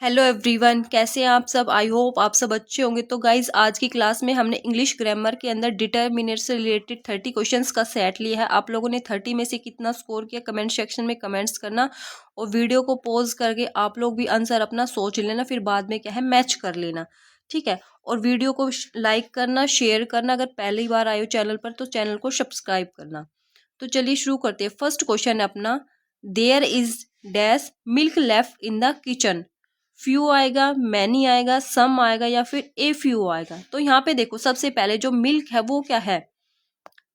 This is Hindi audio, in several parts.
हेलो एवरीवन, कैसे हैं आप सब। आई होप आप सब अच्छे होंगे। तो गाइज आज की क्लास में हमने इंग्लिश ग्रामर के अंदर डिटरमिनेट से रिलेटेड 30 क्वेश्चंस का सेट लिया है। आप लोगों ने 30 में से कितना स्कोर किया कमेंट सेक्शन में कमेंट्स करना, और वीडियो को पॉज करके आप लोग भी आंसर अपना सोच लेना, फिर बाद में क्या है मैच कर लेना, ठीक है। और वीडियो को लाइक करना, शेयर करना, अगर पहली बार आए हो चैनल पर तो चैनल को सब्सक्राइब करना। तो चलिए शुरू करते हैं। फर्स्ट क्वेश्चन है अपना, there is dash milk left in the kitchen. Few आएगा, मैनी आएगा, सम आएगा या फिर ए फ्यू आएगा। तो यहाँ पे देखो, सबसे पहले जो मिल्क है वो क्या है,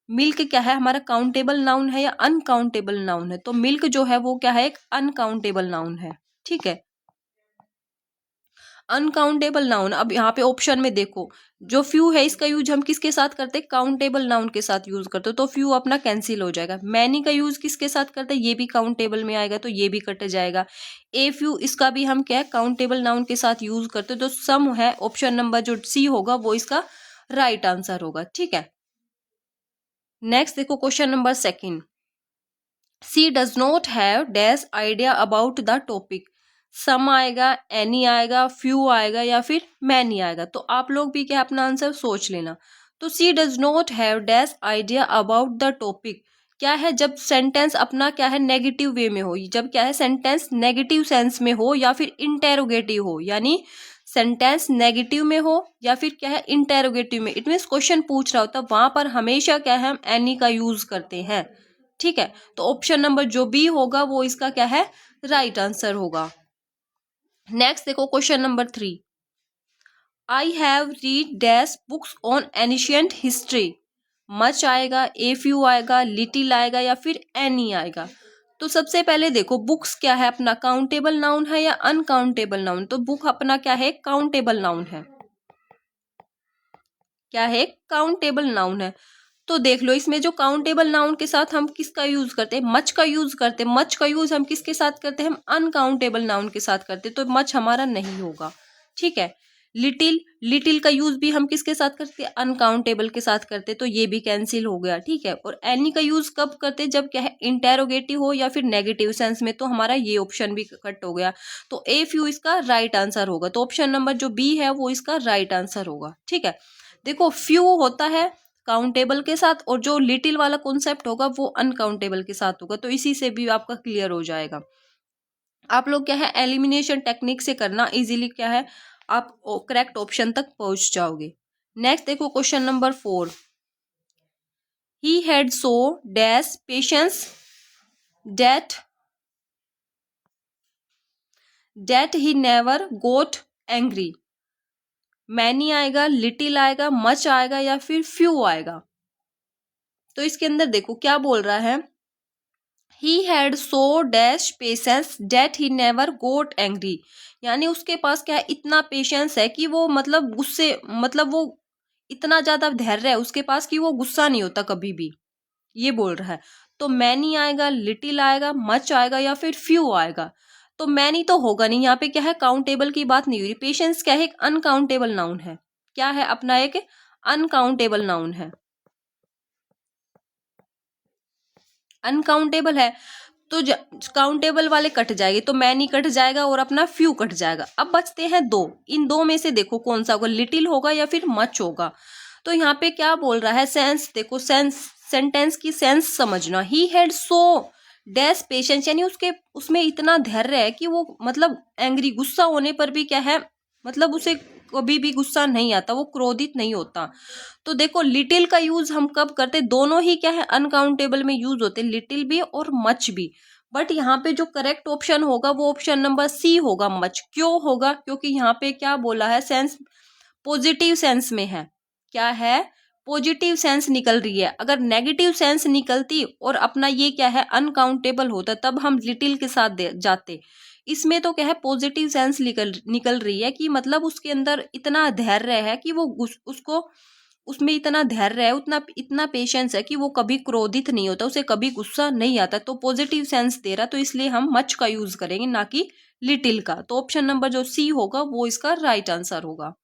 मिल्क क्या है हमारा काउंटेबल नाउन है या अनकाउंटेबल नाउन है। तो मिल्क जो है वो क्या है, एक अनकाउंटेबल नाउन है, ठीक है। अनकाउंटेबल नाउन, अब यहाँ पे ऑप्शन में देखो, जो फ्यू है इसका यूज हम किसके साथ करते हैं, काउंटेबल नाउन के साथ यूज करते हो, तो फ्यू अपना कैंसिल हो जाएगा। मैनी का यूज किसके साथ करते हैं, ये भी काउंटेबल में आएगा तो ये भी कट जाएगा। ए फ्यू इसका भी हम क्या है काउंटेबल नाउन के साथ यूज करते हैं। तो सम है ऑप्शन नंबर जो सी होगा वो इसका राइट आंसर होगा, ठीक है। नेक्स्ट देखो question number second, she does not have dash idea about the topic. Some आएगा, एनी आएगा, फ्यू आएगा या फिर मैनी आएगा। तो आप लोग भी क्या अपना आंसर सोच लेना। तो she does not have dash idea about the topic क्या है, जब सेंटेंस अपना क्या है नेगेटिव वे में हो, जब क्या है सेंटेंस नेगेटिव सेंस में हो या फिर इंटेरोगेटिव हो, यानी सेंटेंस नेगेटिव में हो या फिर क्या है इंटेरोगेटिव में, इट मीन्स क्वेश्चन पूछ रहा होता, वहां पर हमेशा क्या है हम एनी का यूज करते हैं, ठीक है। तो ऑप्शन नंबर जो बी होगा वो इसका क्या है राइट आंसर होगा। नेक्स्ट देखो question number 3, I have read dash books on ancient history. Much आएगा, ए फ्यू आएगा, लिटिल आएगा या फिर एनी आएगा। तो सबसे पहले देखो बुक्स क्या है अपना काउंटेबल नाउन है या अनकाउंटेबल नाउन। तो बुक अपना क्या है काउंटेबल नाउन है, क्या है काउंटेबल नाउन है। तो देख लो इसमें जो काउंटेबल नाउन के साथ हम किसका यूज करते हैं, मच का यूज करते हैं। मच का यूज हम किसके साथ करते हैं, हम अनकाउंटेबल नाउन के साथ करते हैं, तो मच हमारा नहीं होगा, ठीक है। लिटिल, लिटिल का यूज भी हम किसके साथ करते हैं, अनकाउंटेबल के साथ करते हैं, तो ये भी कैंसिल हो गया, ठीक है। और एनी का यूज कब करते हैं, जब क्या है इंटेरोगेटिव हो या फिर नेगेटिव सेंस में, तो हमारा ये ऑप्शन भी कट हो गया। तो ए फ्यू इसका राइट आंसर होगा। तो ऑप्शन नंबर जो बी है वो इसका राइट आंसर होगा, ठीक है। देखो फ्यू होता है काउंटेबल के साथ, और जो लिटिल वाला कॉन्सेप्ट होगा वो अनकाउंटेबल के साथ होगा। तो इसी से भी आपका क्लियर हो जाएगा। आप लोग क्या है एलिमिनेशन टेक्निक से करना, इजीली क्या है आप करेक्ट ऑप्शन तक पहुंच जाओगे। नेक्स्ट देखो question number 4, he had so dash patience that that he never got angry. Many आएगा, लिटिल आएगा, मच आएगा या फिर फ्यू आएगा। तो इसके अंदर देखो क्या बोल रहा है, he had so dash patience that he never got angry. यानी उसके पास क्या है इतना पेशेंस है कि वो मतलब गुस्से, मतलब वो इतना ज्यादा धैर्य है उसके पास कि वो गुस्सा नहीं होता कभी भी, ये बोल रहा है। तो मैनी आएगा, लिटिल आएगा, मच आएगा या फिर फ्यू आएगा। तो मैनी तो होगा नहीं, यहाँ पे क्या है काउंटेबल की बात नहीं हो रही। पेशेंस क्या है एक अनकाउंटेबल नाउन है, क्या है अपना एक अनकाउंटेबल नाउन है, अनकाउंटेबल है। तो काउंटेबल वाले कट जाएंगे, तो मैनी कट जाएगा और अपना फ्यू कट जाएगा। अब बचते हैं दो, इन दो में से देखो कौन सा होगा, लिटिल होगा या फिर मच होगा। तो यहाँ पे क्या बोल रहा है, सेंस देखो, सेंस सेंटेंस की सेंस समझना। ही हैड सो डैश पेशेंस, यानी उसके उसमें इतना धैर्य है कि वो मतलब एंग्री गुस्सा होने पर भी क्या है, मतलब उसे कभी भी गुस्सा नहीं आता, वो क्रोधित नहीं होता। तो देखो लिटिल का यूज हम कब करते, दोनों ही क्या है अनकाउंटेबल में यूज होते, लिटिल भी और मच भी। बट यहाँ पे जो करेक्ट ऑप्शन होगा वो ऑप्शन नंबर सी होगा, मच। क्यों होगा, क्योंकि यहाँ पे क्या बोला है, सेंस पॉजिटिव सेंस में है, क्या है पॉजिटिव सेंस निकल रही है। अगर नेगेटिव सेंस निकलती और अपना ये क्या है अनकाउंटेबल होता, तब हम लिटिल के साथ जाते। इसमें तो क्या है पॉजिटिव सेंस निकल निकल रही है कि मतलब उसके अंदर इतना धैर्य है कि वो उसको उसमें इतना धैर्य है, उतना इतना पेशेंस है कि वो कभी क्रोधित नहीं होता, उसे कभी गुस्सा नहीं आता। तो पॉजिटिव सेंस दे रहा, तो इसलिए हम मच का यूज करेंगे ना कि लिटिल का। तो ऑप्शन नंबर जो सी होगा वो इसका राइट आंसर होगा।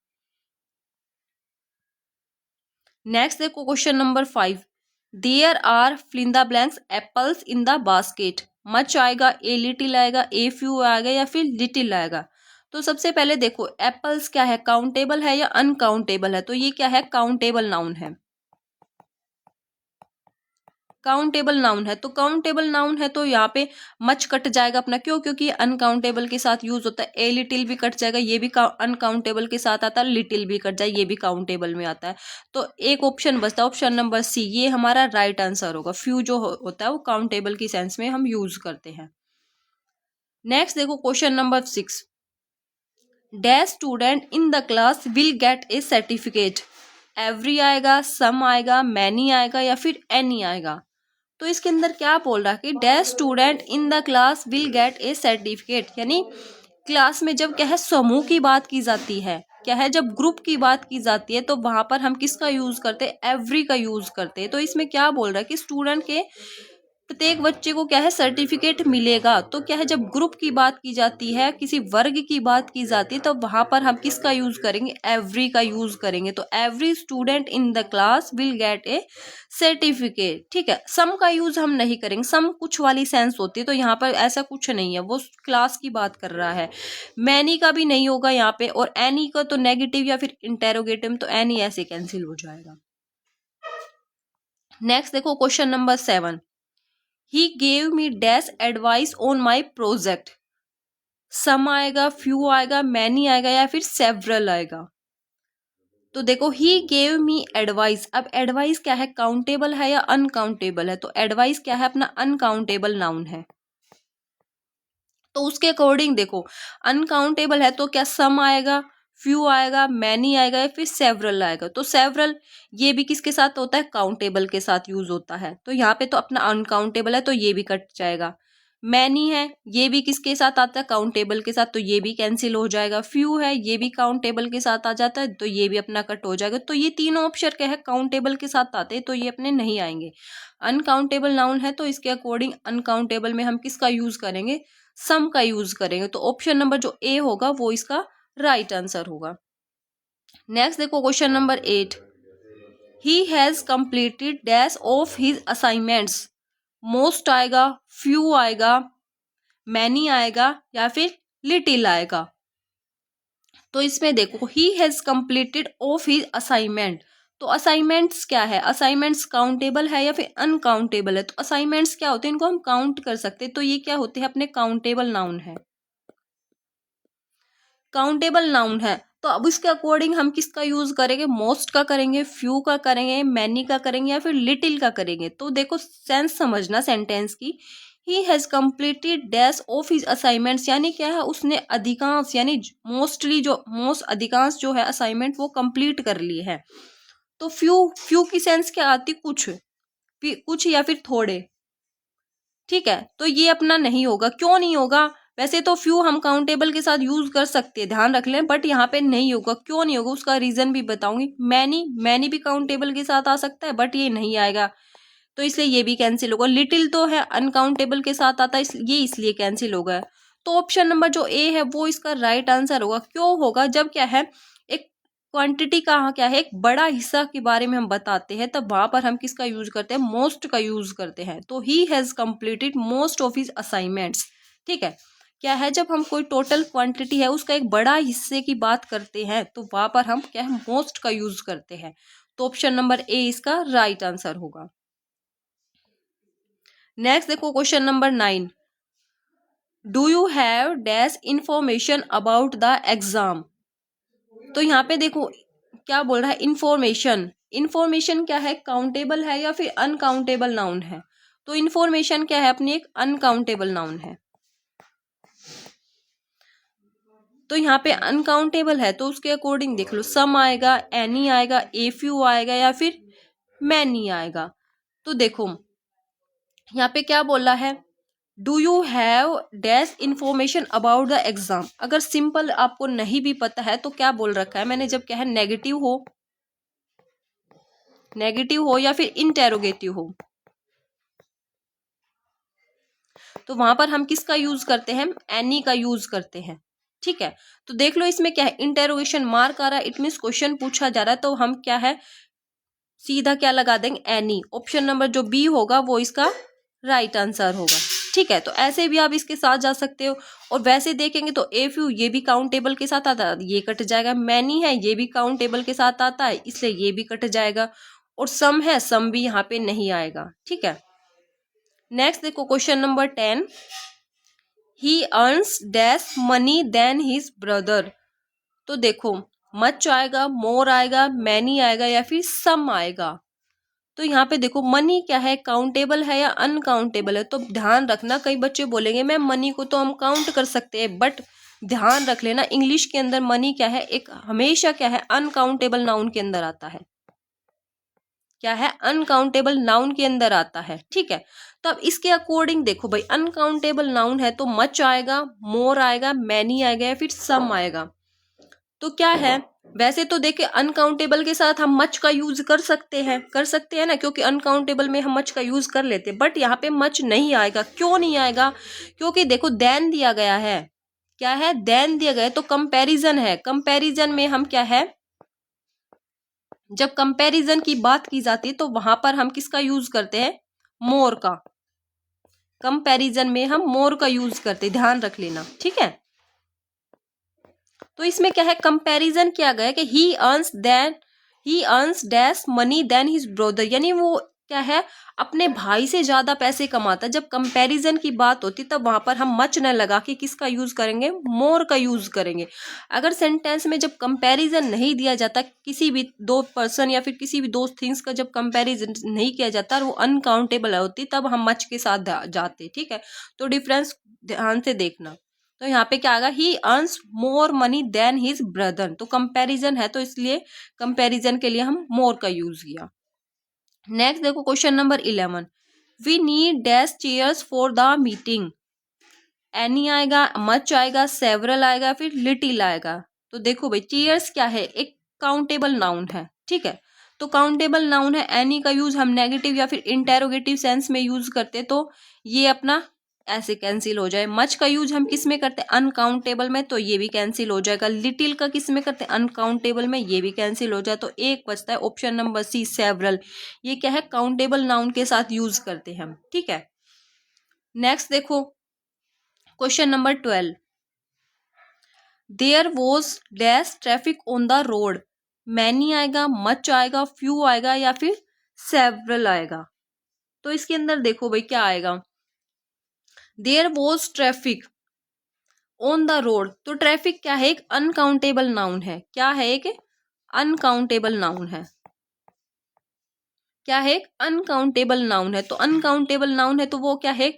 नेक्स्ट देखो question number 5, there are fill in the blanks apples in the basket. Much आएगा, ए लिटिल आएगा, ए फ्यू आएगा या फिर लिटिल आएगा। तो सबसे पहले देखो एप्पल्स क्या है, काउंटेबल है या अनकाउंटेबल है, तो ये क्या है, काउंटेबल नाउन है। काउंटेबल नाउन है, तो काउंटेबल नाउन है तो यहाँ पे मच कट जाएगा अपना, क्यों, क्योंकि अनकाउंटेबल के साथ यूज होता है। ए लिटिल भी कट जाएगा, ये भी अनकाउंटेबल के साथ आता है। लिटिल भी कट जाए, ये भी काउंटेबल में आता है। तो एक ऑप्शन बचता है, ऑप्शन नंबर सी, ये हमारा राइट आंसर होगा। फ्यू जो होता है वो काउंटेबल की सेंस में हम यूज करते हैं। नेक्स्ट देखो question number 6, dash student in the class will get A certificate. Every आएगा, सम आएगा, मैनी आएगा या फिर एनी आएगा। तो इसके अंदर क्या बोल रहा है कि dash student in the class will get A certificate, यानी क्लास में जब क्या है समूह की बात की जाती है, क्या है जब ग्रुप की बात की जाती है, तो वहां पर हम किसका यूज करते हैं, एवरी का यूज करते हैं। तो इसमें क्या बोल रहा है कि स्टूडेंट के प्रत्येक बच्चे को क्या है सर्टिफिकेट मिलेगा। तो क्या है जब ग्रुप की बात की जाती है, किसी वर्ग की बात की जाती है, तो वहां पर हम किसका यूज करेंगे, एवरी का यूज करेंगे। तो every student in the class will get A certificate. ठीक है, सम का यूज हम नहीं करेंगे, सम कुछ वाली सेंस होती है, तो यहाँ पर ऐसा कुछ नहीं है, वो क्लास की बात कर रहा है। मैनी का भी नहीं होगा यहाँ पे, और एनी का तो नेगेटिव या फिर इंटेरोगेटिव, तो एनी ऐसे कैंसिल हो जाएगा। नेक्स्ट देखो question number 7, He gave me dash advice on my project। सम आएगा, फ्यू आएगा, मैनी आएगा या फिर सेवरल आएगा। तो देखो ही गेव मी एडवाइस, अब एडवाइस क्या है, काउंटेबल है या अनकाउंटेबल है, तो एडवाइस क्या है अपना अनकाउंटेबल नाउन है। तो उसके अकॉर्डिंग देखो अनकाउंटेबल है तो क्या सम आएगा, फ्यू आएगा, मैनी आएगा या फिर सेवरल आएगा। तो सेवरल ये भी किसके साथ होता है, काउंटेबल के साथ यूज होता है। तो यहाँ पे तो अपना अनकाउंटेबल है तो ये भी कट जाएगा। मैनी है, ये भी किसके साथ आता है, काउंटेबल के साथ, तो ये भी कैंसिल हो जाएगा। फ्यू है, ये भी काउंटेबल के साथ आ जाता है, तो ये भी अपना कट हो जाएगा। तो ये तीनों ऑप्शन क्या है, काउंटेबल के साथ आते हैं, तो ये अपने नहीं आएंगे। अनकाउंटेबल नाउन है तो इसके अकॉर्डिंग अनकाउंटेबल में हम किसका यूज करेंगे, सम का यूज करेंगे। तो ऑप्शन नंबर जो ए होगा वो इसका राइट आंसर होगा। नेक्स्ट देखो question number 8, he has completed dash of his assignments. Most आएगा, फ्यू आएगा, मैनी आएगा या फिर लिटिल आएगा। तो इसमें देखो he has completed of his assignment, तो असाइनमेंट्स क्या है, असाइनमेंट्स काउंटेबल है या फिर अनकाउंटेबल है। तो असाइनमेंट्स क्या होते हैं, इनको हम काउंट कर सकते हैं, तो ये क्या होते हैं, अपने काउंटेबल नाउन है, काउंटेबल नाउन है। तो अब इसके अकॉर्डिंग हम किसका यूज करेंगे, मोस्ट का करेंगे, फ्यू का करेंगे, मैनी का करेंगे या फिर लिटिल का करेंगे। तो देखो सेंस समझना सेंटेंस की, he has completed dash of his assignments, यानी क्या है उसने अधिकांश यानी मोस्टली जो मोस्ट अधिकांश जो है असाइनमेंट वो कंप्लीट कर लिए हैं। तो फ्यू, फ्यू की सेंस क्या आती, कुछ, कुछ या फिर थोड़े। ठीक है, तो ये अपना नहीं होगा, क्यों नहीं होगा, वैसे तो फ्यू हम काउंटेबल के साथ यूज कर सकते हैं, ध्यान रख लें, बट यहाँ पे नहीं होगा। क्यों नहीं होगा उसका रीजन भी बताऊंगी। मैनी, मैनी भी काउंटेबल के साथ आ सकता है बट ये नहीं आएगा, तो इसलिए ये भी कैंसिल होगा। लिटिल तो है अनकाउंटेबल के साथ आता है, ये इसलिए कैंसिल होगा। तो ऑप्शन नंबर जो ए है वो इसका राइट आंसर होगा। क्यों होगा, जब क्या है एक क्वांटिटी का क्या है एक बड़ा हिस्सा के बारे में हम बताते हैं, तब वहां पर हम किसका यूज करते हैं, मोस्ट का यूज करते हैं। तो he has completed most of his assignments. ठीक है, क्या है जब हम कोई टोटल क्वांटिटी है उसका एक बड़ा हिस्से की बात करते हैं, तो वहां पर हम क्या है मोस्ट का यूज करते हैं। तो ऑप्शन नंबर ए इसका राइट आंसर होगा। नेक्स्ट देखो question number 9, do you have dash information about the exam. तो यहाँ पे देखो क्या बोल रहा है, इंफॉर्मेशन, इंफॉर्मेशन क्या है, काउंटेबल है या फिर अनकाउंटेबल नाउन है। तो इंफॉर्मेशन क्या है, अपनी एक अनकाउंटेबल नाउन है। तो यहाँ पे अनकाउंटेबल है तो उसके अकॉर्डिंग देख लो, सम आएगा, एनी आएगा, ए फ्यू आएगा या फिर मैनी आएगा। तो देखो यहाँ पे क्या बोला है, do you have dash information about the exam. अगर सिंपल आपको नहीं भी पता है तो क्या बोल रखा है मैंने, जब क्या है नेगेटिव हो, नेगेटिव हो या फिर इंटेरोगेटिव हो, तो वहां पर हम किसका यूज करते हैं, एनी का यूज करते हैं। ठीक है, तो देख लो इसमें क्या है, इंटेरोगेशन मार्क आ रहा है, इट मीन्स क्वेश्चन पूछा जा रहा है, तो हम क्या है सीधा क्या लगा देंगे, एनी। ऑप्शन नंबर जो बी होगा वो इसका राइट आंसर होगा। ठीक है, तो ऐसे भी आप इसके साथ जा सकते हो। और वैसे देखेंगे तो ए फ्यू ये भी काउंटेबल के साथ आता है, ये कट जाएगा। मैनी है ये भी काउंटेबल के साथ आता है, इसलिए ये भी कट जाएगा। और सम है, सम भी यहाँ पे नहीं आएगा। ठीक है, नेक्स्ट देखो question number 10, he earns dash money than his brother. तो देखो मच आएगा, मोर आएगा, मैनी आएगा या फिर सम आएगा। तो यहाँ पे देखो मनी क्या है, काउंटेबल है या अनकाउंटेबल है। तो ध्यान रखना, कई बच्चे बोलेंगे मैम मनी को तो हम काउंट कर सकते हैं, बट ध्यान रख लेना इंग्लिश के अंदर मनी क्या है, एक हमेशा क्या है, अनकाउंटेबल नाउन के अंदर आता है। क्या है, अनकाउंटेबल नाउन के अंदर आता है। ठीक है, तो अब इसके अकॉर्डिंग देखो भाई, अनकाउंटेबल नाउन है तो मच आएगा, मोर आएगा, मैनी आएगा या फिर सम आएगा। तो क्या है, वैसे तो देखे अनकाउंटेबल के साथ हम मच का यूज कर सकते हैं ना, क्योंकि अनकाउंटेबल में हम मच का यूज कर लेते हैं, बट यहाँ पे मच नहीं आएगा। क्यों नहीं आएगा, क्योंकि देखो देन दिया गया है। क्या है, देन दिया गया है, तो कंपैरिजन है। कंपैरिजन में हम क्या है, जब कंपैरिजन की बात की जाती है तो वहां पर हम किसका यूज करते हैं, मोर का। कंपैरिजन में हम मोर का यूज करते हैं, ध्यान रख लेना। ठीक है, तो इसमें क्या है, कंपैरिजन किया गया कि he earns dash money than his brother, यानी वो क्या है, अपने भाई से ज्यादा पैसे कमाता है। जब कंपैरिजन की बात होती तब वहां पर हम मच न लगा के किसका यूज करेंगे, मोर का यूज करेंगे। अगर सेंटेंस में जब कंपैरिजन नहीं दिया जाता, किसी भी दो पर्सन या फिर किसी भी दो थिंग्स का जब कंपैरिजन नहीं किया जाता और वो अनकाउंटेबल होती, तब हम मच के साथ जाते। ठीक है, तो डिफरेंस ध्यान से देखना। तो यहाँ पे क्या आएगा, he earns more money than his brother. तो कंपैरिजन है तो इसलिए कंपैरिजन के लिए हम मोर का यूज किया। नेक्स्ट देखो question number 11, we need dash chairs for the meeting. Any आएगा, मच आएगा, सेवरल आएगा, फिर लिटिल आएगा। तो देखो भाई चेयर्स क्या है, एक काउंटेबल नाउन है। ठीक है, तो काउंटेबल नाउन है, एनी का यूज हम नेगेटिव या फिर इंटेरोगेटिव सेंस में यूज करते, तो ये अपना ऐसे कैंसिल हो जाए। मच का यूज हम किस में करते हैं, अनकाउंटेबल में, तो ये भी कैंसिल हो जाएगा। लिटिल का किस में करते हैं, अनकाउंटेबल में, ये भी कैंसिल हो जाए। तो एक बचता है ऑप्शन नंबर सी, सेवरल। ये क्या है, काउंटेबल नाउन के साथ यूज करते हैं हम। ठीक है, नेक्स्ट देखो question number 12, there was dash traffic on the road. Many आएगा, मच आएगा, फ्यू आएगा या फिर सेवरल आएगा। तो इसके अंदर देखो भाई क्या आएगा, there was traffic on the road. तो ट्रैफिक क्या है, एक अनकाउंटेबल नाउन है। क्या है, एक अनकाउंटेबल नाउन है। क्या है, एक अनकाउंटेबल नाउन है। तो अनकाउंटेबल नाउन है तो वो क्या है,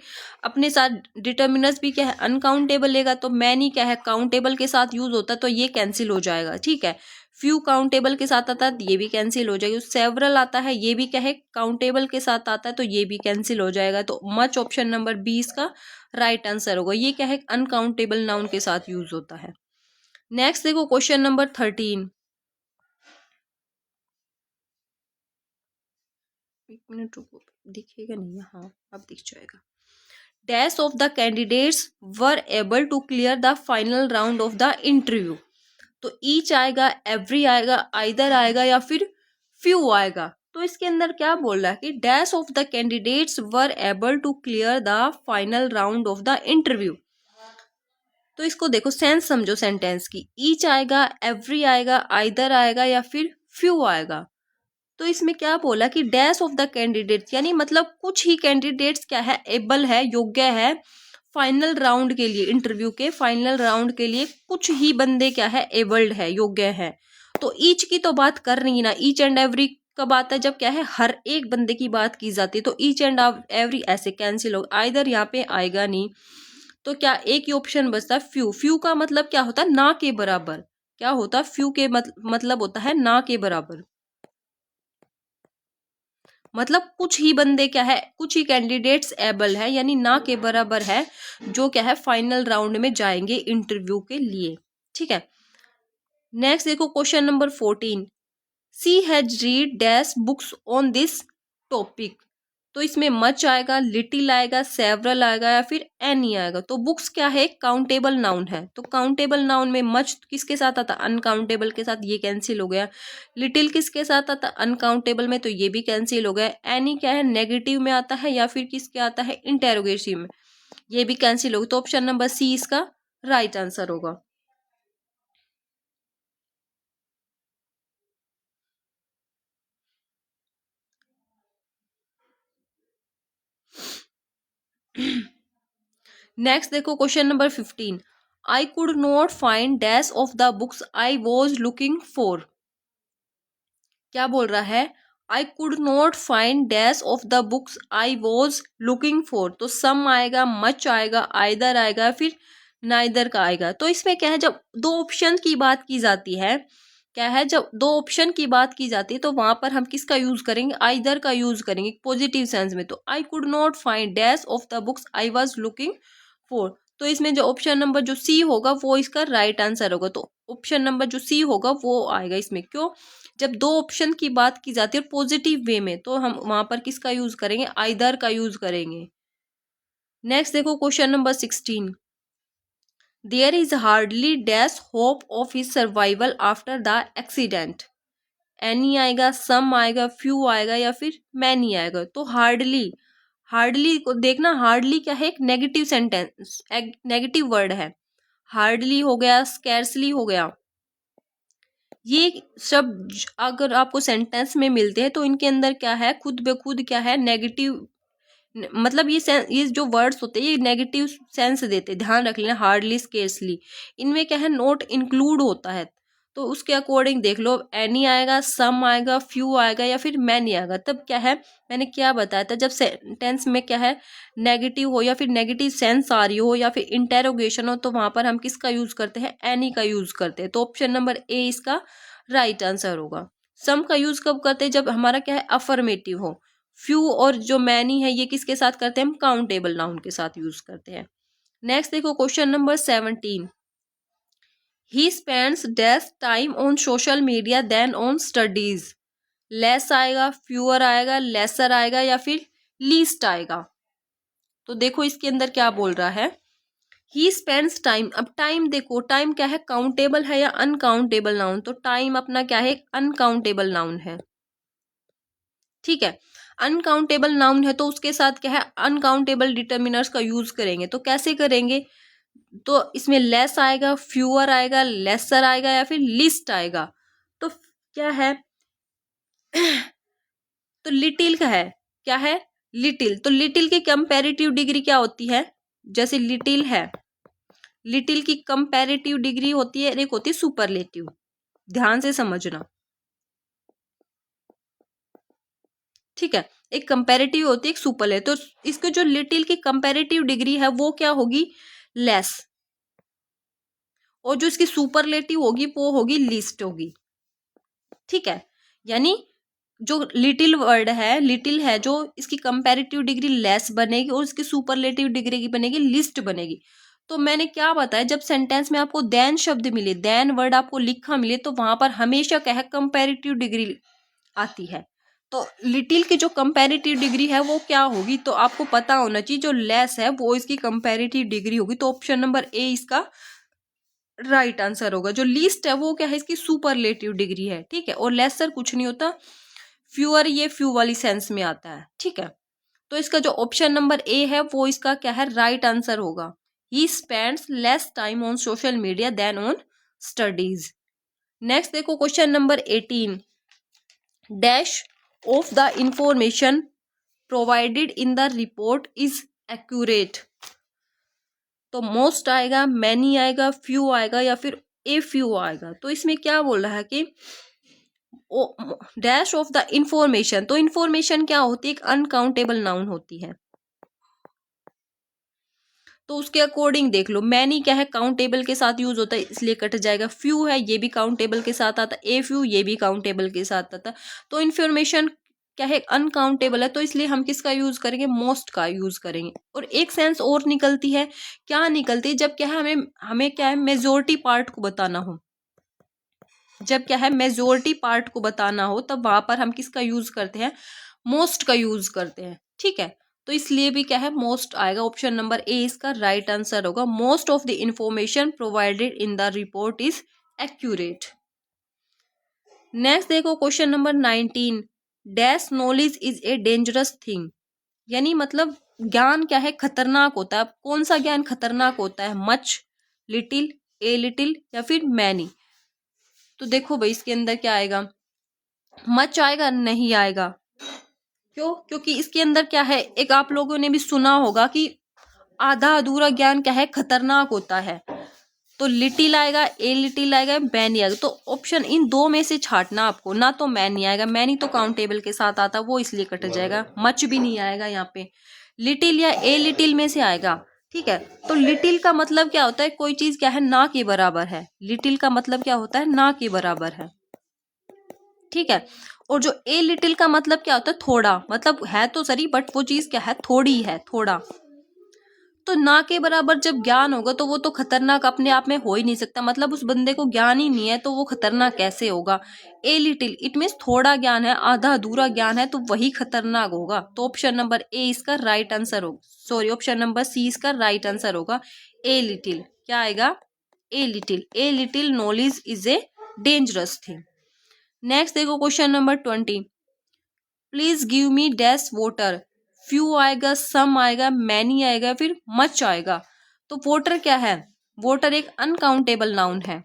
अपने साथ डिटर्मिनस भी क्या है, अनकाउंटेबल लेगा। तो मैनी क्या है, काउंटेबल के साथ यूज होता है, तो ये कैंसिल हो जाएगा। ठीक है, फ्यू काउंटेबल के साथ आता है, ये भी कैंसिल हो जाएगी। सेवरल आता है, ये भी क्या है, काउंटेबल के साथ आता है, तो ये भी कैंसिल हो जाएगा। तो मच ऑप्शन नंबर 20 का राइट आंसर होगा। ये क्या है, अनकाउंटेबल नाउन के साथ यूज होता है। नेक्स्ट देखो क्वेश्चन नंबर 13, एक मिनट रुको, दिखेगा नहीं, हाँ अब दिख जाएगा। Dash of the candidates were able to clear the final round of the interview. तो ईच आएगा, एवरी आएगा, आइदर आएगा या फिर फ्यू आएगा। तो इसके अंदर क्या बोल रहा है कि dash of the candidates were able to clear the final round of the interview. तो इसको देखो सेंस समझो सेंटेंस की, ईच आएगा, एवरी आएगा, आइदर आएगा या फिर फ्यू आएगा। तो इसमें क्या बोला कि डैश ऑफ द कैंडिडेट्स, यानी मतलब कुछ ही कैंडिडेट्स क्या है, एबल है, योग्य है फाइनल राउंड के लिए, इंटरव्यू के फाइनल राउंड के लिए कुछ ही बंदे क्या है, एबल्ड है, योग्य है। तो ईच की तो बात कर रही ना, ईच एंड एवरी कब आता है, जब क्या है हर एक बंदे की बात की जाती है। तो ईच एंड एवरी ऐसे कैंसिल हो, आइदर यहाँ पे आएगा नहीं। तो क्या एक ही ऑप्शन बचता है, फ्यू। फ्यू का मतलब क्या होता है, ना के बराबर। क्या होता है, फ्यू के मतलब होता है ना के बराबर। मतलब कुछ ही बंदे क्या है, कुछ ही कैंडिडेट्स एबल है, यानी ना के बराबर है, जो क्या है फाइनल राउंड में जाएंगे इंटरव्यू के लिए। ठीक है, नेक्स्ट देखो question number 14, she has read dash books on this topic. तो इसमें मच आएगा, लिटिल आएगा, सेवरल आएगा या फिर एनी आएगा। तो बुक्स क्या है, काउंटेबल नाउन है। तो काउंटेबल नाउन में मच किसके साथ आता, अनकाउंटेबल के साथ, ये कैंसिल हो गया। लिटिल किसके साथ आता, अनकाउंटेबल में, तो ये भी कैंसिल हो गया। एनी क्या है, नेगेटिव में आता है या फिर किसके आता है, इंटेरोगेटिव में। ये भी कैंसिल होगी, तो ऑप्शन नंबर सी इसका राइट आंसर होगा। नेक्स्ट देखो question number 15, I could not find dash of the books I was looking for. क्या बोल रहा है, I could not find dash of the books I was looking for. तो सम आएगा, मच आएगा, आइदर आएगा, फिर नाइदर का आएगा। तो इसमें क्या है, जब दो ऑप्शन की बात की जाती है, क्या है, जब दो ऑप्शन की बात की जाती है तो वहां पर हम किसका यूज करेंगे, आइदर का यूज करेंगे पॉजिटिव सेंस में। तो I could not find dash of the books I was looking for. तो इसमें जो ऑप्शन नंबर जो सी होगा वो इसका राइट आंसर होगा। तो ऑप्शन नंबर जो सी होगा वो आएगा इसमें। क्यों, जब दो ऑप्शन की बात की जाती है पॉजिटिव वे में, तो हम वहां पर किसका यूज करेंगे, आइदर का यूज करेंगे। नेक्स्ट देखो question number 16, there is hardly dash hope of his survival after the accident. Any आएगा, सम आएगा, फ्यू आएगा, या फिर मैनी आएगा। तो हार्डली, हार्डली को देखना, हार्डली क्या है, एक नेगेटिव सेंटेंस, एक नेगेटिव वर्ड है। हार्डली हो गया, स्कैर्सली हो गया, ये शब्द अगर आपको सेंटेंस में मिलते हैं तो इनके अंदर क्या है, खुद ब खुद क्या है, नेगेटिव, मतलब ये जो वर्ड्स होते हैं ये नेगेटिव सेंस देते हैं, ध्यान रख लेना। हार्डली, स्केर्सली, इनमें क्या है, नोट इंक्लूड होता है। तो उसके अकॉर्डिंग देख लो, एनी आएगा, सम आएगा, फ्यू आएगा, या फिर मैनी आएगा। तब क्या है, मैंने क्या बताया था, जब सेंटेंस में क्या है, नेगेटिव हो या फिर नेगेटिव सेंस आ रही हो या फिर इंटेरोगेशन हो, तो वहां पर हम किसका यूज करते हैं, एनी का यूज करते हैं। तो ऑप्शन नंबर ए इसका राइट आंसर होगा। सम का यूज कब करते हैं, जब हमारा क्या है, अफर्मेटिव हो। फ्यू और जो मैनी है ये किसके साथ करते हैं, हम काउंटेबल नाउन के साथ यूज करते हैं। नेक्स्ट देखो question number 17, he spends dash time on social media than on studies. Less आएगा, फ्यूअर आएगा, लेसर आएगा, या फिर लीस्ट आएगा। तो देखो इसके अंदर क्या बोल रहा है, ही स्पेंड्स टाइम। अब टाइम देखो, टाइम क्या है, काउंटेबल है या अनकाउंटेबल नाउन। तो टाइम अपना क्या है, अनकाउंटेबल नाउन है, ठीक है। अनकाउंटेबल नाउन है तो उसके साथ क्या है, अनकाउंटेबल डिटर्मिनर्स का यूज करेंगे। तो कैसे करेंगे, तो इसमें लेस आएगा, फ्यूअर आएगा, लेसर आएगा, या फिर लिस्ट आएगा। तो क्या है, तो लिटिल का है, क्या है, लिटिल। तो लिटिल की कंपैरेटिव डिग्री क्या होती है, जैसे लिटिल है, लिटिल की कंपैरेटिव डिग्री होती है, एक होती है सुपरलेटिव। ध्यान से समझना, ठीक है। एक कंपैरेटिव होती है, एक सुपरलेटिव। तो इसके जो लिटिल की कंपैरेटिव डिग्री है वो क्या होगी, लेस। और जो इसकी सुपरलेटिव होगी वो होगी लीस्ट होगी, ठीक है। यानी जो लिटिल वर्ड है, लिटिल है, जो इसकी कंपैरेटिव डिग्री लेस बनेगी और इसकी सुपरलेटिव डिग्री की बनेगी लिस्ट बनेगी। तो मैंने क्या बताया, जब सेंटेंस में आपको देन शब्द मिले, देन वर्ड आपको लिखा मिले, तो वहां पर हमेशा क्या है, कंपैरेटिव डिग्री आती है। तो लिटिल की जो कंपैरेटिव डिग्री है वो क्या होगी, तो आपको पता होना चाहिए, जो लेस है वो इसकी कंपैरेटिव डिग्री होगी। तो ऑप्शन नंबर ए इसका राइट आंसर होगा। जो लीस्ट है वो क्या है, इसकी सुपरलेटिव डिग्री है, ठीक है। और लेसर कुछ नहीं होता, फ्यूअर ये फ्यू वाली सेंस में आता है, ठीक है। तो इसका जो ऑप्शन नंबर ए है वो इसका क्या है, राइट आंसर होगा। He spends less time on social media than on studies. Next देखो question number 18, dash of the information provided in the report is accurate. तो मोस्ट आएगा, मैनी आएगा, फ्यू आएगा, या फिर ए फ्यू आएगा। तो इसमें क्या बोल रहा है कि डैश ऑफ द इंफॉर्मेशन। तो इंफॉर्मेशन क्या होती है, एक अनकाउंटेबल नाउन होती है। तो उसके अकॉर्डिंग देख लो, मैनी क्या है, काउंटेबल के साथ यूज होता है इसलिए कट जाएगा। फ्यू है, ये भी काउंटेबल के साथ आता है। ए फ्यू ये भी काउंटेबल के साथ आता है। तो इंफॉर्मेशन क्या है, अनकाउंटेबल है, तो इसलिए हम किसका यूज करेंगे, मोस्ट का यूज करेंगे। और एक सेंस और निकलती है, क्या निकलती है, जब क्या है, हमें हमें क्या है, मेजोरिटी पार्ट को बताना हो। जब क्या है, मेजोरिटी पार्ट को बताना हो, तब वहां पर हम किसका यूज करते हैं, मोस्ट का यूज करते हैं, ठीक है। तो इसलिए भी क्या है, मोस्ट आएगा। ऑप्शन नंबर ए इसका राइट आंसर होगा। Most of the information provided in the report is accurate. Next देखो question number 19, dash knowledge is a dangerous thing. यानी मतलब ज्ञान क्या है, खतरनाक होता है। अब कौन सा ज्ञान खतरनाक होता है, मच, लिटिल, ए लिटिल या फिर मैनी। तो देखो भाई इसके अंदर क्या आएगा, मच आएगा, नहीं आएगा। क्यों? क्योंकि इसके अंदर क्या है, एक आप लोगों ने भी सुना होगा कि आधा अधूरा ज्ञान क्या है, खतरनाक होता है। तो लिटिल आएगा, ए लिटिल आएगा, मैनी आएगा। तो ऑप्शन इन दो में से छांटना आपको, ना तो मैनी आएगा, मैनी तो काउंटेबल के साथ आता, वो इसलिए कट जाएगा। मच भी नहीं आएगा यहाँ पे, लिटिल या ए लिटिल में से आएगा। ठीक है, तो लिटिल का मतलब क्या होता है, कोई चीज क्या है, ना के बराबर है। लिटिल का मतलब क्या होता है, ना के बराबर है। ठीक है, और जो ए लिटिल का मतलब क्या होता है, थोड़ा, मतलब है तो सही बट वो चीज क्या है, थोड़ी है, थोड़ा। तो ना के बराबर जब ज्ञान होगा तो वो तो खतरनाक अपने आप में हो ही नहीं सकता, मतलब उस बंदे को ज्ञान ही नहीं है तो वो खतरनाक कैसे होगा। ए लिटिल इट मीन्स थोड़ा ज्ञान है, आधा अधूरा ज्ञान है, तो वही खतरनाक होगा। तो ऑप्शन नंबर ए इसका राइट आंसर होगा, सॉरी ऑप्शन नंबर सी इसका राइट आंसर होगा। ए लिटिल क्या आएगा, a little, a little knowledge is a dangerous thing. Next देखो question number 20, please give me dash water. Few आएगा, सम आएगा, मैनी आएगा, फिर मच आएगा। तो वोटर क्या है, वोटर एक अनकाउंटेबल नाउन है।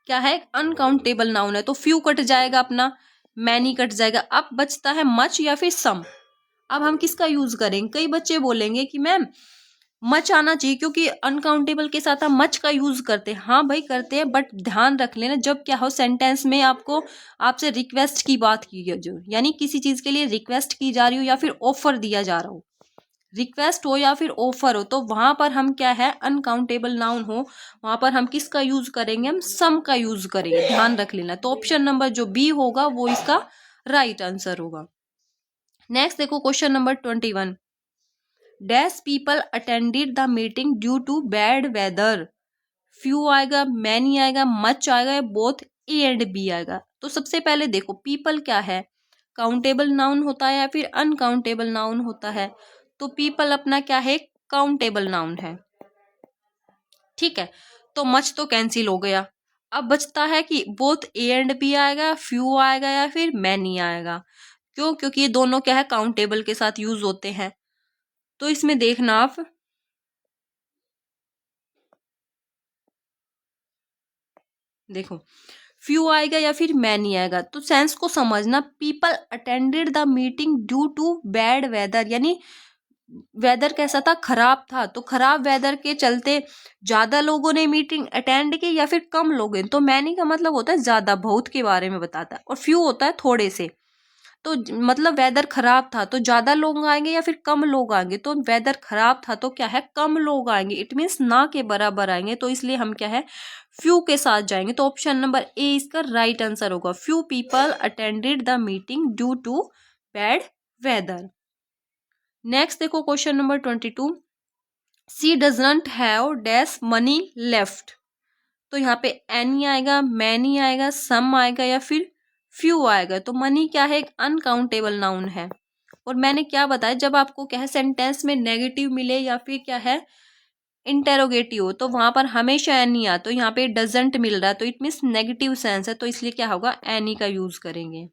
क्या है, अनकाउंटेबल नाउन है। तो फ्यू कट जाएगा अपना, मैनी कट जाएगा। अब बचता है मच या फिर सम। अब हम किसका यूज करेंगे, कई बच्चे बोलेंगे कि मैम मच आना चाहिए क्योंकि अनकाउंटेबल के साथ हम मच का यूज करते हैं। हाँ भाई करते हैं, बट ध्यान रख लेना जब क्या हो सेंटेंस में आपको आपसे रिक्वेस्ट की बात की है, जो यानी किसी चीज के लिए रिक्वेस्ट की जा रही हो या फिर ऑफर दिया जा रहा हो, रिक्वेस्ट हो या फिर ऑफर हो, तो वहां पर हम क्या है, अनकाउंटेबल नाउन हो, वहां पर हम किसका यूज करेंगे, हम सम का यूज करेंगे, ध्यान रख लेना। तो ऑप्शन नंबर जो बी होगा वो इसका राइट आंसर होगा। नेक्स्ट देखो question number 21, dash people attended the meeting due to bad weather. Few आएगा, मैनी आएगा, मच आएगा, बोथ ए एंड बी आएगा। तो सबसे पहले देखो पीपल क्या है, काउंटेबल नाउन होता है या फिर अनकाउंटेबल नाउन होता है। तो पीपल अपना क्या है, काउंटेबल नाउन है। ठीक है, तो मच तो कैंसिल हो गया। अब बचता है कि बोथ ए एंड बी आएगा, फ्यू आएगा या फिर मैनी आएगा। क्यों? क्योंकि ये दोनों क्या है, काउंटेबल के साथ यूज होते हैं। तो इसमें देखना आप, देखो फ्यू आएगा या फिर मैनी आएगा, तो सेंस को समझना। People attended the meeting due to bad weather, यानी वेदर कैसा था, खराब था। तो खराब वेदर के चलते ज्यादा लोगों ने मीटिंग अटेंड की या फिर कम लोगों ने। तो मैनी का मतलब होता है ज्यादा, बहुत के बारे में बताता है, और फ्यू होता है थोड़े से। तो मतलब वेदर खराब था तो ज्यादा लोग आएंगे या फिर कम लोग आएंगे। तो वेदर खराब था तो क्या है, कम लोग आएंगे, इट मीन्स ना के बराबर आएंगे। तो इसलिए हम क्या है, फ्यू के साथ जाएंगे। तो ऑप्शन नंबर ए इसका राइट आंसर होगा। Few people attended the meeting due to bad weather. Next देखो question number 22, she doesn't have dash money left. तो यहाँ पे एनी आएगा, मैनी आएगा, सम आएगा या फिर फ्यू आएगा। तो मनी क्या है, एक अनकाउंटेबल नाउन है। और मैंने क्या बताया, जब आपको क्या है सेंटेंस में नेगेटिव मिले या फिर क्या है इंटेरोगेटिव हो, तो वहां पर हमेशा एनी आ। तो यहाँ पे डजंट मिल रहा है तो इट मीन्स नेगेटिव सेंस है, तो इसलिए क्या होगा, एनी का यूज करेंगे।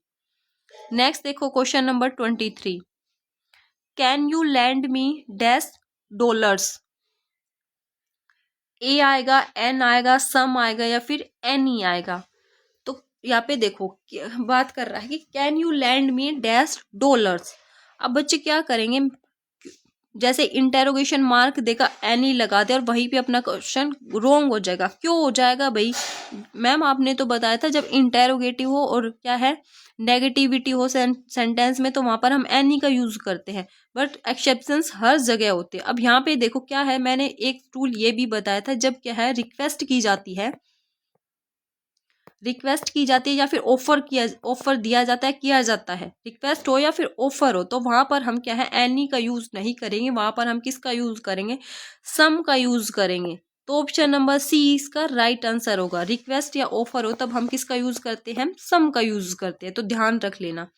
नेक्स्ट देखो question number 23, can you lend me dash dollars. A आएगा, एन आएगा, सम आएगा या फिर एनी आएगा। तो यहाँ पे देखो बात कर रहा है कि can you lend me dash dollars. अब बच्चे क्या करेंगे, जैसे इंटेरोगेशन मार्क देखा, एनी लगा दे और वहीं पे अपना क्वेश्चन रोंग हो जाएगा। क्यों हो जाएगा भाई, मैम आपने तो बताया था जब इंटेरोगेटिव हो और क्या है नेगेटिविटी हो सेंटेंस में, तो वहां पर हम एनी का यूज करते हैं, बट एक्सेप्शंस हर जगह होते हैं। अब यहाँ पे देखो क्या है, मैंने एक टूल ये भी बताया था, जब क्या है रिक्वेस्ट की जाती है, रिक्वेस्ट की जाती है या फिर ऑफर दिया जाता है, किया जाता है, रिक्वेस्ट हो या फिर ऑफर हो, तो वहां पर हम क्या है एनी का यूज नहीं करेंगे, वहां पर हम किसका यूज करेंगे, सम का यूज करेंगे। तो ऑप्शन नंबर सी इसका राइट आंसर होगा। रिक्वेस्ट या ऑफर हो तब हम किसका यूज करते हैं, सम का यूज करते हैं, तो ध्यान रख लेना।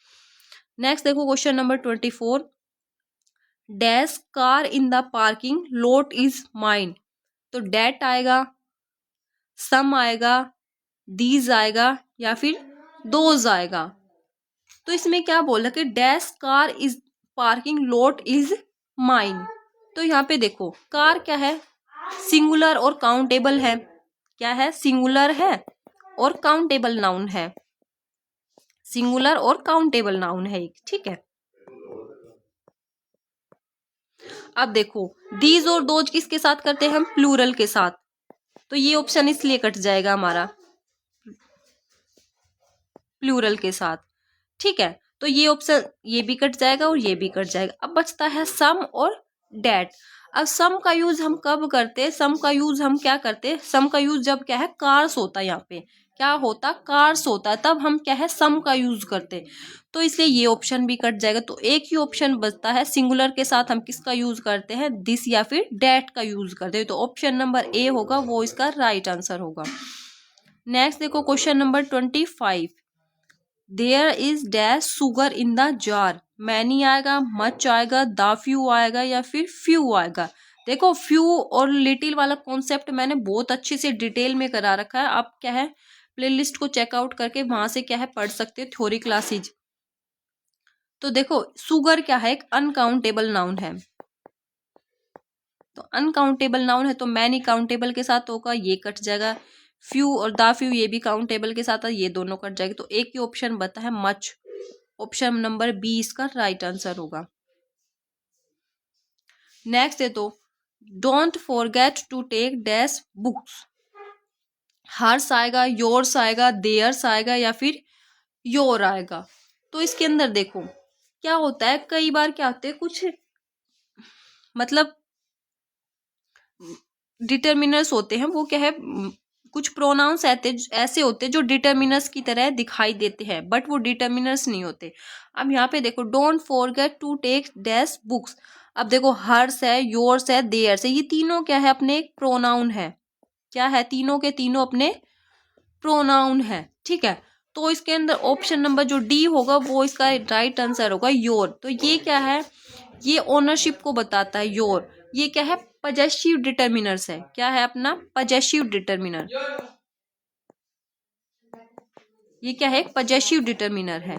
नेक्स्ट देखो question number 24, dash car in the parking lot is mine. तो डेट आएगा, सम आएगा, दीज आएगा या फिर दोज आएगा। तो इसमें क्या बोला कि dash car is parking lot is mine. तो यहाँ पे देखो कार क्या है, सिंगुलर और काउंटेबल है। क्या है, सिंगुलर है और काउंटेबल नाउन है, सिंगुलर और काउंटेबल नाउन है एक, ठीक है। अब देखो दीज और दोज किसके साथ करते हैं हम, प्लूरल के साथ, तो ये ऑप्शन इसलिए कट जाएगा हमारा, प्लूरल के साथ, ठीक है। तो ये ऑप्शन ये भी कट जाएगा और ये भी कट जाएगा। अब बचता है सम और डेट। अब सम का यूज हम कब करते हैं, सम का यूज हम क्या करते हैं, सम का यूज जब क्या है कार्स होता है, यहाँ पे क्या होता, कार्स होता है, तब हम क्या है सम का यूज करते। तो इसलिए ये ऑप्शन भी कट जाएगा। तो एक ही ऑप्शन बचता है, सिंगुलर के साथ हम किसका यूज करते हैं, दिस या फिर डेट का यूज करते हैं। तो ऑप्शन नंबर ए होगा वो इसका राइट आंसर होगा। नेक्स्ट देखो question number 25, there is dash sugar in the jar. Many आएगा, मच आएगा, द फ्यू आएगा या फिर फ्यू आएगा। देखो फ्यू और लिटिल वाला कॉन्सेप्ट मैंने बहुत अच्छे से डिटेल में करा रखा है, आप क्या है प्लेलिस्ट को चेकआउट करके वहां से क्या है पढ़ सकते हो, थ्योरी क्लासेज। तो देखो सुगर क्या है, एक अनकाउंटेबल नाउन है, तो अनकाउंटेबल नाउन है तो मैनी काउंटेबल के साथ होगा, ये कट जाएगा। फ्यू और द फ्यू ये भी काउंटेबल के साथ है, ये दोनों कट जाएंगे। तो एक ही ऑप्शन बता है मच, ऑप्शन नंबर बी इसका राइट आंसर होगा। नेक्स्ट है तो don't forget to take dash books. Hers आएगा, योर्स आएगा, देयर्स आएगा या फिर योर आएगा। तो इसके अंदर देखो क्या होता है, कई बार क्या होते हैं कुछ मतलब डिटर्मिनर्स होते हैं, वो क्या है कुछ प्रोनाउंस ऐसे होते हैं जो डिटर्मिनर्स की तरह दिखाई देते हैं, बट वो डिटर्मिनर्स नहीं होते। अब यहाँ पे देखो don't forget to take dash books. अब देखो हर्स है, योर्स है, देयर्स है, ये तीनों क्या है अपने एक प्रोनाउन है। क्या है, तीनों के तीनों अपने प्रोनाउन है, ठीक है। तो इसके अंदर ऑप्शन नंबर जो डी होगा वो इसका राइट आंसर होगा, योर। तो ये क्या है, ये ओनरशिप को बताता है, योर। ये क्या है, पजेसिव डिटर्मिनर्स है। क्या है अपना पजेसिव डिटर्मिनर, ये क्या है, पजेसिव डिटर्मिनर है,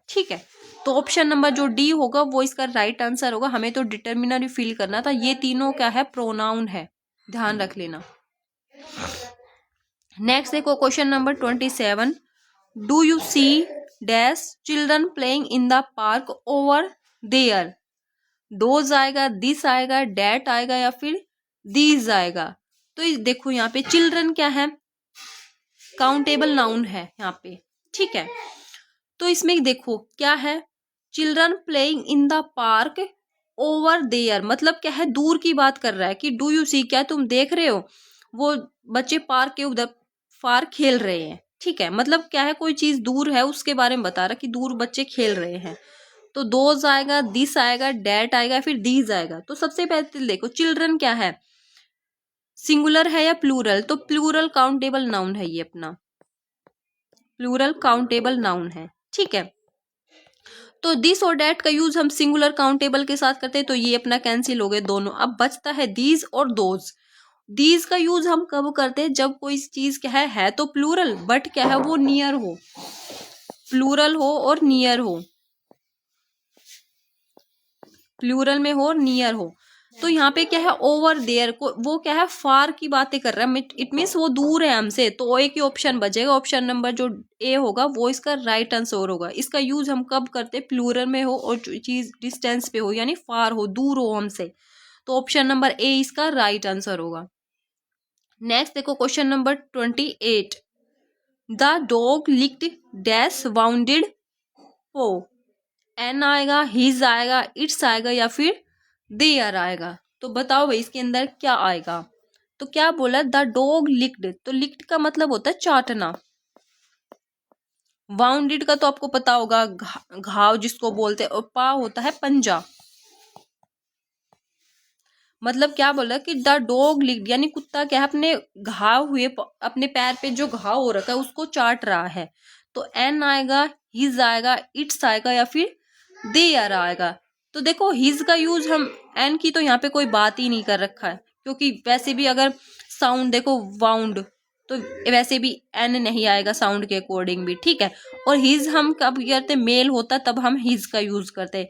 ठीक है। तो ऑप्शन नंबर जो डी होगा वो इसका राइट आंसर होगा। हमें तो डिटर्मिनर ही फील करना था, ये तीनों क्या है प्रोनाउन है, ध्यान रख लेना। नेक्स्ट देखो question number 27, do you see dash children playing in the park over there. Those आएगा, दिस आएगा, डैट आएगा या फिर दीज आएगा। तो देखो यहाँ पे चिल्ड्रन क्या है, काउंटेबल नाउन है यहाँ पे, ठीक है। तो इसमें देखो क्या है, children playing in the park over there, मतलब क्या है दूर की बात कर रहा है कि डू यू सी क्या तुम देख रहे हो, वो बच्चे पार्क के उधर पार खेल रहे हैं, ठीक है। मतलब क्या है कोई चीज दूर है उसके बारे में बता रहा कि दूर बच्चे खेल रहे हैं। तो दोज आएगा, दिस आएगा, डैट आएगा, फिर दीज आएगा। तो सबसे पहले देखो चिल्ड्रन क्या है, सिंगुलर है या प्लूरल, तो प्लूरल काउंटेबल नाउन है, ये अपना प्लूरल काउंटेबल नाउन है, ठीक है। तो दिस और डैट का यूज हम सिंगुलर काउंटेबल के साथ करते हैं, तो ये अपना कैंसिल हो गए दोनों। अब बचता है दीज और दोज। दीज का यूज हम कब करते हैं, जब कोई चीज क्या है तो प्लूरल बट क्या है वो नियर हो, प्लूरल हो और नियर हो, प्लूरल में हो और नियर हो। तो यहाँ पे क्या है ओवर देयर को, वो क्या है फार की बातें कर रहा है, इट मीन्स वो दूर है हमसे। तो एक ही ऑप्शन बचेगा, ऑप्शन नंबर जो ए होगा वो इसका राइट आंसर होगा। इसका यूज हम कब करते हैं, प्लूरल में हो और चीज डिस्टेंस पे हो, यानी फार हो, दूर हो हमसे। तो ऑप्शन नंबर ए इसका राइट आंसर होगा। नेक्स्ट देखो question number 28, the dog licked dash bounded पो। एन आएगा, हिज आएगा, इट्स आएगा या फिर देयर आएगा। तो बताओ भाई इसके अंदर क्या आएगा। तो क्या बोला, द डॉग लिक्ड, तो लिक्ड का मतलब होता है चाटना। वाउंडेड का तो आपको पता होगा घाव जिसको बोलते हैं, और पा होता है पंजा। मतलब क्या बोला कि द डॉग लिक्ड यानी कुत्ता क्या है अपने घाव हुए अपने पैर पे जो घाव हो रखा है उसको चाट रहा है। तो एन आएगा, हिज आएगा, इट्स आएगा या फिर देयर आएगा। तो देखो हिज का यूज हम एन की तो यहाँ पे कोई बात ही नहीं कर रखा है, क्योंकि वैसे भी अगर साउंड देखो वाउंड, तो वैसे भी एन नहीं आएगा साउंड के अकॉर्डिंग भी, ठीक है। और हिज हम कब करते, मेल होता तब हम हिज का यूज करते।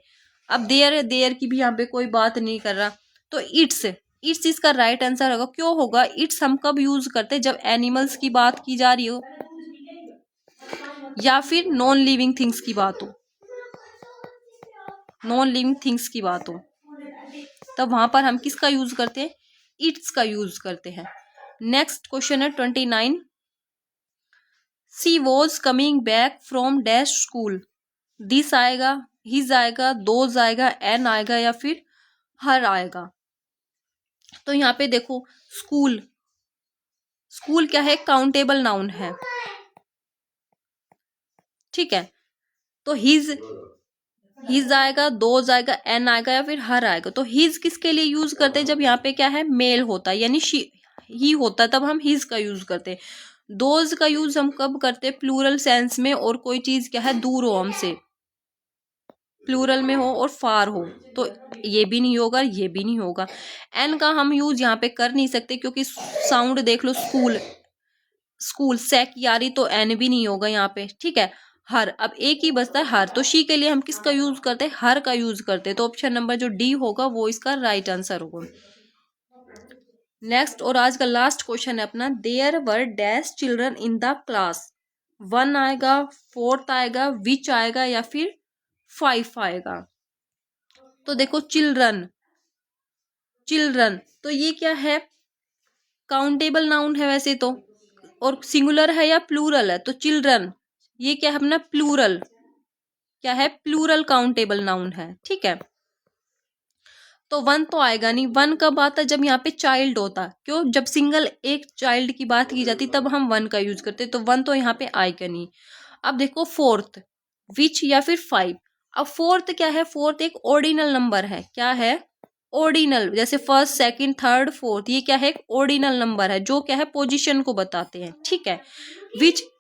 अब देयर की भी यहाँ पे कोई बात नहीं कर रहा, तो इट्स इसका राइट आंसर होगा। क्यों होगा, इट्स हम कब यूज करते, जब एनिमल्स की बात की जा रही हो या फिर नॉन लिविंग थिंग्स की बात हो, नॉन लिविंग थिंग्स की बात हो, तब वहां पर हम किसका यूज करते हैं, इट्स का यूज करते हैं। नेक्स्ट क्वेश्चन है 29। She was coming back from dash school. This आएगा, हिज आएगा, दोज आएगा, एन आएगा या फिर हर आएगा। तो यहाँ पे देखो स्कूल, स्कूल क्या है, काउंटेबल नाउन है, ठीक है। तो हिज आएगा, दोज आएगा, एन आएगा या फिर हर आएगा। तो हिज किसके लिए यूज करते हैं, जब यहाँ पे क्या है, मेल होता है यानी ही होता है, तब हम हिज का यूज करते हैं। दोज का यूज हम कब करते हैं, प्लूरल सेंस में, और कोई चीज क्या है दूर हो हमसे, प्लूरल में हो और फार हो, तो ये भी नहीं होगा, ये भी नहीं होगा। एन का हम यूज यहाँ पे कर नहीं सकते क्योंकि साउंड देख लो, स्कूल स्कूल सेक यारी, तो एन भी नहीं होगा यहाँ पे, ठीक है। हर, अब एक ही बचता है हर, तो शी के लिए हम किसका यूज करते हैं, हर का यूज करते हैं। तो ऑप्शन नंबर जो डी होगा वो इसका राइट आंसर होगा। नेक्स्ट और आज का लास्ट क्वेश्चन है अपना, there were dash children in the class. 1 आएगा, 4 आएगा, विच आएगा या फिर 5 आएगा। तो देखो चिल्ड्रन, चिल्ड्रन तो ये क्या है, काउंटेबल नाउन है वैसे तो, और सिंगुलर है या प्लूरल है, तो चिल्ड्रन ये क्या है अपना प्लूरल, क्या है प्लूरल काउंटेबल नाउन है, ठीक है। तो 1 तो आएगा नहीं, 1 कब आता है, जब यहाँ पे चाइल्ड होता, क्यों, जब सिंगल एक चाइल्ड की बात की जाती तब हम 1 का यूज करते, तो 1 तो यहाँ पे आएगा नहीं। अब देखो 4th, विच या फिर 5। अब 4th क्या है, 4th एक ऑर्डिनल नंबर है, क्या है, ऑर्डिनल, जैसे फर्स्ट, सेकंड, थर्ड, फोर्थ, ये क्या है, एक ऑर्डिनल नंबर है जो क्या है पोजीशन को बताते हैं, ठीक है।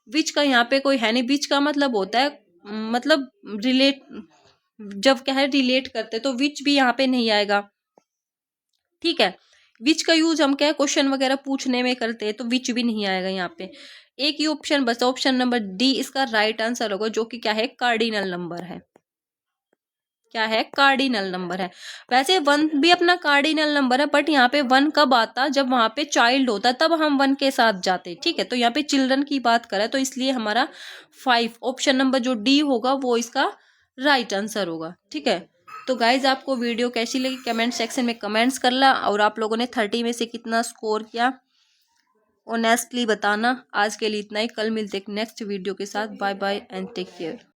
विच का यहाँ पे कोई है नहीं, विच का मतलब होता है मतलब रिलेट, जब क्या है रिलेट करते, तो विच भी यहाँ पे नहीं आएगा, ठीक है। विच का यूज हम क्या है क्वेश्चन वगैरह पूछने में करते हैं, तो विच भी नहीं आएगा यहाँ पे। एक ही ऑप्शन बचा, ऑप्शन नंबर डी इसका राइट आंसर होगा, जो कि क्या है कार्डिनल नंबर है, क्या है कार्डिनल नंबर है। वैसे 1 भी अपना कार्डिनल नंबर है, बट यहाँ पे 1 कब आता, जब वहां पे चाइल्ड होता तब हम 1 के साथ जाते, ठीक है। तो यहाँ पे चिल्ड्रन की बात करें तो इसलिए हमारा 5 ऑप्शन नंबर जो डी होगा वो इसका राइट आंसर होगा, ठीक है। तो गाइज आपको वीडियो कैसी लगी कमेंट सेक्शन में कमेंट्स करना, और आप लोगों ने 30 में से कितना स्कोर किया ऑनेस्टली बताना। आज के लिए इतना ही, कल मिलते एक नेक्स्ट वीडियो के साथ। Bye bye and take care.